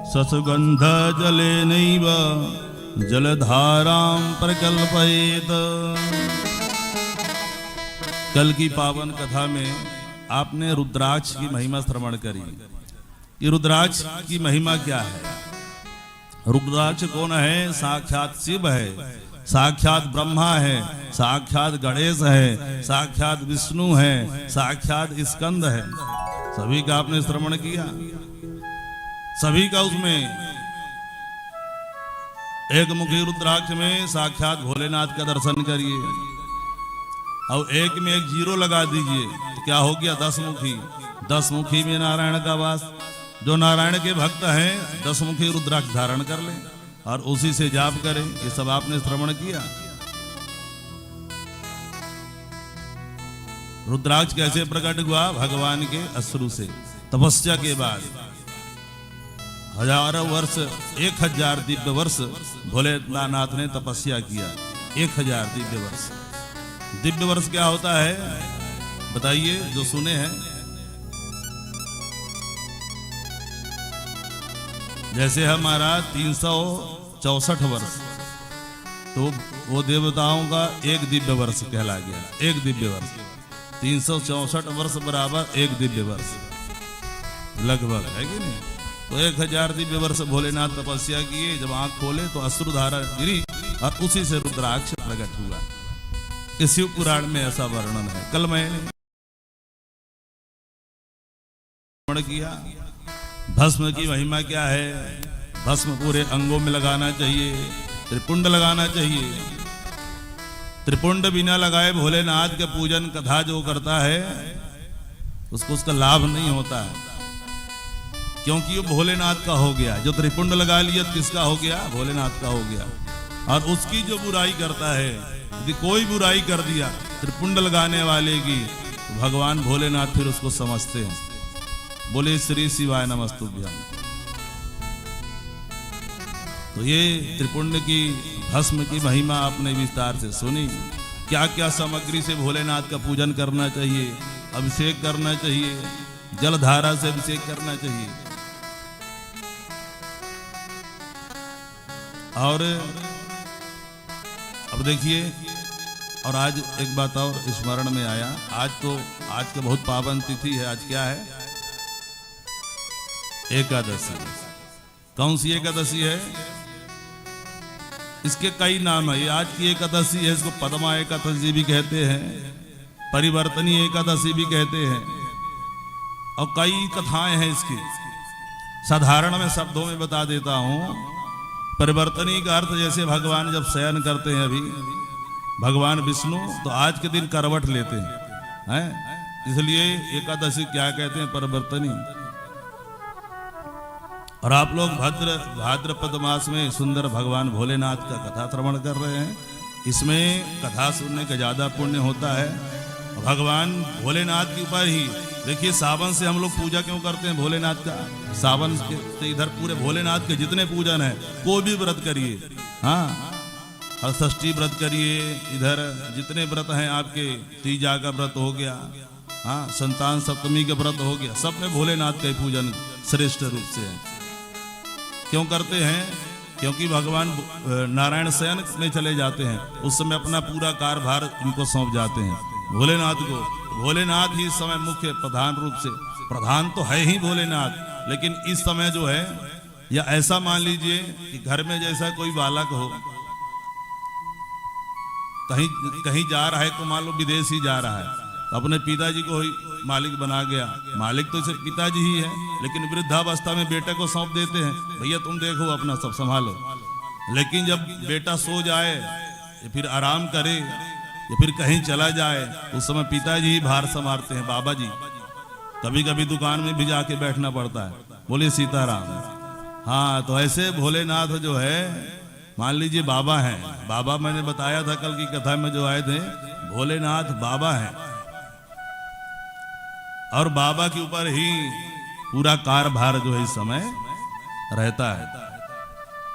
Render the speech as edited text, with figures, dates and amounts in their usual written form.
ससुगंध जलेनैव जलधारां प्रकल्पयेत। कल की पावन कथा में आपने रुद्राक्ष की महिमा श्रवण करी। ये रुद्राक्ष की महिमा क्या है? रुद्राक्ष कौन है? साक्षात शिव है, साक्षात ब्रह्मा है, साक्षात गणेश है, साक्षात विष्णु है, साक्षात स्कंद है। सभी का आपने श्रवण किया। सभी का उसमें एक मुखी रुद्राक्ष में साक्षात भोलेनाथ का दर्शन करिए और एक में एक जीरो लगा दीजिए तो क्या हो गया? 10 मुखी। 10 मुखी में नारायण का वास। जो नारायण के भक्त हैं 10 मुखी रुद्राक्ष धारण कर लें और उसी से जाप करें। ये सब आपने श्रवण किया। रुद्राक्ष कैसे प्रकट हुआ? भगवान के अश्रु से, तपस्या के बाद। हजारों वर्ष, 1000 दिव्य वर्ष भोलेनाथ ने तपस्या किया। 1000 दिव्य वर्ष। दिव्य वर्ष क्या होता है बताइए, जो सुने हैं? जैसे हमारा 364 वर्ष, तो वो देवताओं का एक दिव्य वर्ष कहला गया। एक दिव्य वर्ष। 364 वर्ष बराबर एक दिव्य वर्ष लगभग, है कि नहीं? तो 1000 दिव्य वर्ष भोलेनाथ तपस्या किए। जब आंख खोले तो अश्रुधारा गिरी और उसी से रुद्राक्ष प्रकट हुआ। इस शिव पुराण में ऐसा वर्णन है। कल मैंने किया भस्म की महिमा क्या है। भस्म पूरे अंगों में लगाना चाहिए, त्रिपुंड लगाना चाहिए। त्रिपुंड बिना लगाए भोलेनाथ के पूजन कथा जो करता है उसको उसका लाभ नहीं होता है, क्योंकि वो भोलेनाथ का हो गया। जो त्रिपुंड लगा लिया किसका हो गया? भोलेनाथ का हो गया। और उसकी जो बुराई करता है, यदि कोई बुराई कर दिया त्रिपुंड लगाने वाले की, तो भगवान भोलेनाथ फिर उसको समझते हैं। बोले श्री शिवाय नमस्तुभ्यं। तो ये त्रिपुंड की भस्म की महिमा आपने विस्तार से सुनी। क्या क्या सामग्री से भोलेनाथ का पूजन करना चाहिए? अभिषेक करना चाहिए, जलधारा से अभिषेक करना चाहिए। और अब देखिए, और आज एक बात और स्मरण में आया। आज का बहुत पावन तिथि है। आज क्या है? एकादशी। कौन सी एकादशी है? इसके कई नाम है। ये आज की एकादशी है, इसको पद्मा एकादशी भी कहते हैं, परिवर्तनी एकादशी भी कहते हैं, और कई कथाएं हैं इसकी। साधारण में शब्दों में बता देता हूं। परिवर्तनी का अर्थ, जैसे भगवान जब शयन करते हैं, अभी भगवान विष्णु तो आज के दिन करवट लेते हैं, इसलिए एकादशी क्या कहते हैं? परिवर्तनी। और आप लोग भाद्रपद मास में सुंदर भगवान भोलेनाथ का कथा श्रवण कर रहे हैं। इसमें कथा सुनने का ज्यादा पुण्य होता है। भगवान भोलेनाथ के ऊपर ही देखिए, सावन से हम लोग पूजा क्यों करते हैं भोलेनाथ का? सावन से इधर पूरे भोलेनाथ के जितने पूजन है, कोई भी व्रत करिए, हाँ, हर षष्ठी व्रत करिए, इधर जितने व्रत हैं आपके, तीजा का व्रत हो गया, हाँ, संतान सप्तमी का व्रत हो गया, सब में भोलेनाथ का पूजन श्रेष्ठ रूप से है। क्यों करते हैं? क्योंकि भगवान नारायण शयन में चले जाते हैं, उस समय अपना पूरा कार्यभार उनको सौंप जाते हैं भोलेनाथ को। भोलेनाथ ही इस समय मुख्य प्रधान रूप से, प्रधान तो है ही भोलेनाथ, लेकिन इस समय जो है, या ऐसा मान लीजिए कि घर में जैसा कोई बालक हो, कहीं जा रहा है, तो मान लो विदेश ही जा रहा है, तो अपने पिताजी को ही मालिक बना गया। मालिक तो सिर्फ पिताजी ही है, लेकिन वृद्धावस्था में बेटे को सौंप देते हैं, भैया तुम देखो, अपना सब संभालो। लेकिन जब बेटा सो जाए या फिर आराम करे या फिर कहीं चला जाए, उस समय पिताजी ही भार संभालते हैं, बाबा जी। कभी कभी दुकान में भी जाके बैठना पड़ता है। बोले सीताराम। हाँ, तो ऐसे भोलेनाथ जो है, मान लीजिए बाबा हैं। बाबा मैंने बताया था कल की कथा में जो आए थे, भोलेनाथ बाबा हैं, और बाबा के ऊपर ही पूरा कार्यभार जो है इस समय रहता है।